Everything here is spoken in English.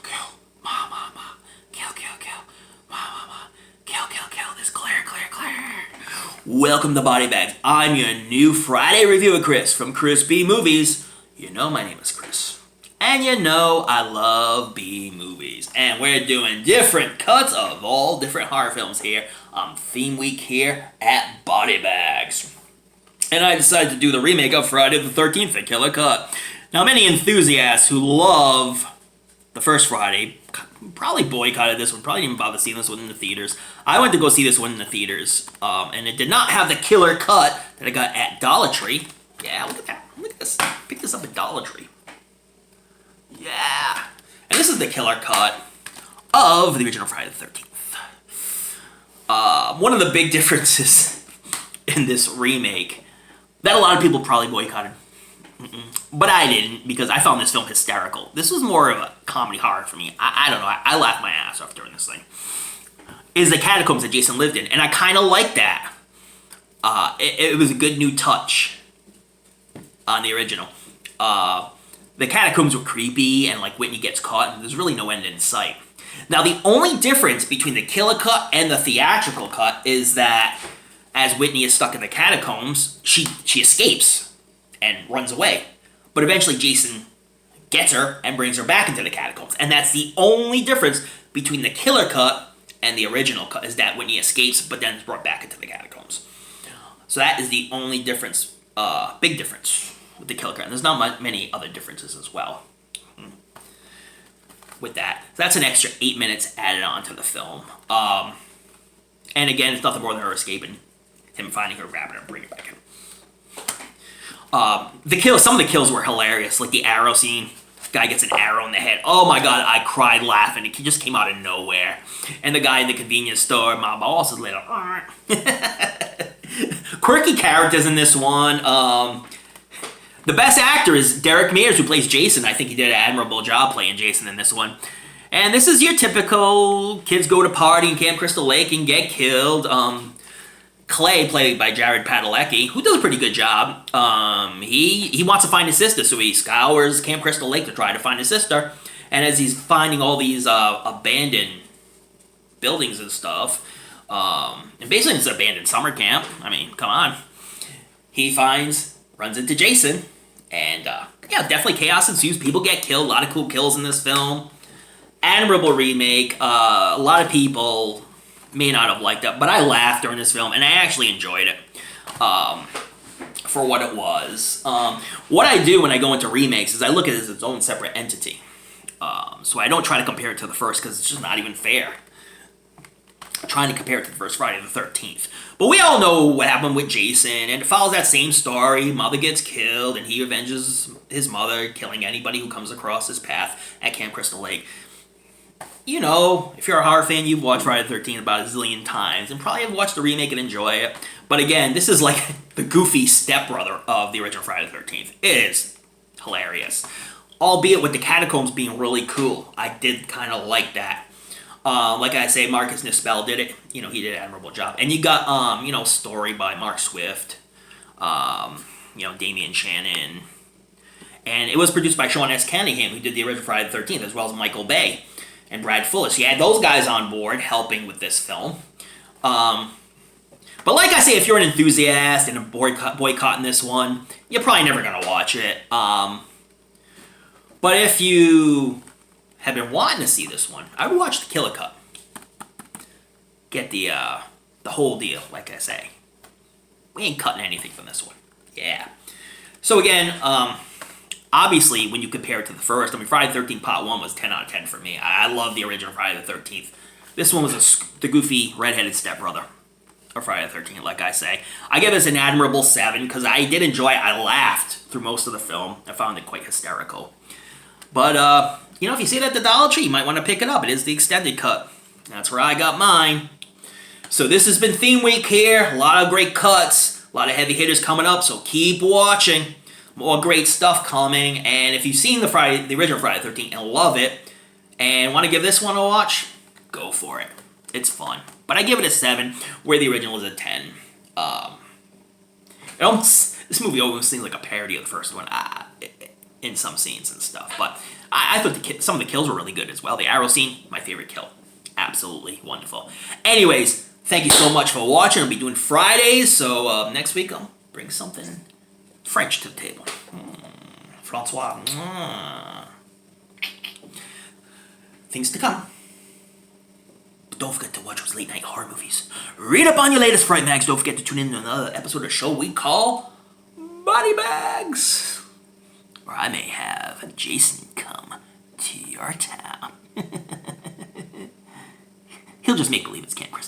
kill. Ma, ma, ma. Kill, kill, kill. Ma, ma, ma. Kill, kill, kill. This Claire, Claire, Claire. Welcome to Body Bags. I'm your new Friday review of Chris from ChrisB Movies. You know my name is Chris. And you know I love B movies. And we're doing different cuts of all different horror films here on Theme Week here at Body Bags. And I decided to do the remake of Friday the 13th, The Killer Cut. Now, many enthusiasts who love the first Friday probably boycotted this one, probably didn't bother seeing this one in the theaters. I went to go see this one in the theaters, and it did not have the killer cut that I got at Dollar Tree. Yeah, look at that. Look at this. Pick this up at Dollar Tree. Yeah. And this is the killer cut of the original Friday the 13th. One of the big differences in this remake that a lot of people probably boycotted, but I didn't, because I found this film hysterical. This was more of a comedy horror for me. I don't know. I laughed my ass off during this thing. Is the catacombs that Jason lived in, and I kind of like that. It was a good new touch on the original. The catacombs were creepy, and like Whitney gets caught, and there's really no end in sight. Now, the only difference between the killer cut and the theatrical cut is that as Whitney is stuck in the catacombs, she escapes and runs away. But eventually Jason gets her and brings her back into the catacombs. And that's the only difference between the killer cut and the original cut, is that Whitney escapes but then is brought back into the catacombs. So that is the only difference, big difference with the killer cut. And there's not many other differences as well with that. So that's an extra 8 minutes added on to the film. And again, it's nothing more than her escaping, him finding her, grabbing her, and bringing her back in. Some of the kills were hilarious, like the arrow scene. Guy gets an arrow in the head. Oh my god, I cried laughing. It just came out of nowhere. And the guy in the convenience store, my boss is little. Quirky characters in this one. The best actor is Derek Mears, who plays Jason. I think he did an admirable job playing Jason in this one. And this is your typical kids go to party in Camp Crystal Lake and get killed. Clay, played by Jared Padalecki, who does a pretty good job. He wants to find his sister, so he scours Camp Crystal Lake to try to find his sister. And as he's finding all these abandoned buildings and stuff, and basically it's an abandoned summer camp. I mean, come on. He runs into Jason, and yeah, definitely chaos ensues. People get killed. A lot of cool kills in this film. Admirable remake. A lot of people may not have liked it, but I laughed during this film, and I actually enjoyed it for what it was. What I do when I go into remakes is I look at it as its own separate entity. So I don't try to compare it to the first, because it's just not even fair. I'm trying to compare it to the first Friday the 13th. But we all know what happened with Jason, and it follows that same story. Mother gets killed, and he avenges his mother, killing anybody who comes across his path at Camp Crystal Lake. You know, if you're a horror fan, you've watched Friday the 13th about a zillion times, and probably have watched the remake and enjoy it. But again, this is like the goofy stepbrother of the original Friday the 13th. It is hilarious. Albeit with the catacombs being really cool. I did kind of like that. Like I say, Marcus Nispel did it. You know, he did an admirable job. And you got, you know, story by Mark Swift. You know, Damian Shannon. And it was produced by Sean S. Cunningham, who did the original Friday the 13th, as well as Michael Bay and Brad Fuller. So you had those guys on board helping with this film. But like I say, if you're an enthusiast and a boycotting this one, you're probably never going to watch it. But if you have been wanting to see this one, I would watch the killer cut. Get the whole deal, like I say. We ain't cutting anything from this one. Yeah. So again, obviously, when you compare it to the first, I mean, Friday the 13th Part 1 was 10 out of 10 for me. I love the original Friday the 13th. This one was the goofy, redheaded stepbrother of Friday the 13th, like I say. I give this an admirable 7, because I did enjoy it. I laughed through most of the film. I found it quite hysterical. But, you know, if you see it at the Dollar Tree, you might want to pick it up. It is the extended cut. That's where I got mine. So this has been Theme Week here. A lot of great cuts. A lot of heavy hitters coming up, so keep watching. More great stuff coming, and if you've seen the original Friday the 13th and love it, and want to give this one a watch, go for it. It's fun. But I give it a 7, where the original is a 10. This movie almost seems like a parody of the first one in some scenes and stuff, but I thought some of the kills were really good as well. The arrow scene, my favorite kill. Absolutely wonderful. Anyways, thank you so much for watching. I'll be doing Fridays, so next week I'll bring something French to the table. Francois. Things to come. But don't forget to watch those late night horror movies. Read up on your latest Fright Mags. Don't forget to tune in to another episode of the show we call Body Bags. Or I may have Jason come to your town. He'll just make believe it's Camp ChrisB.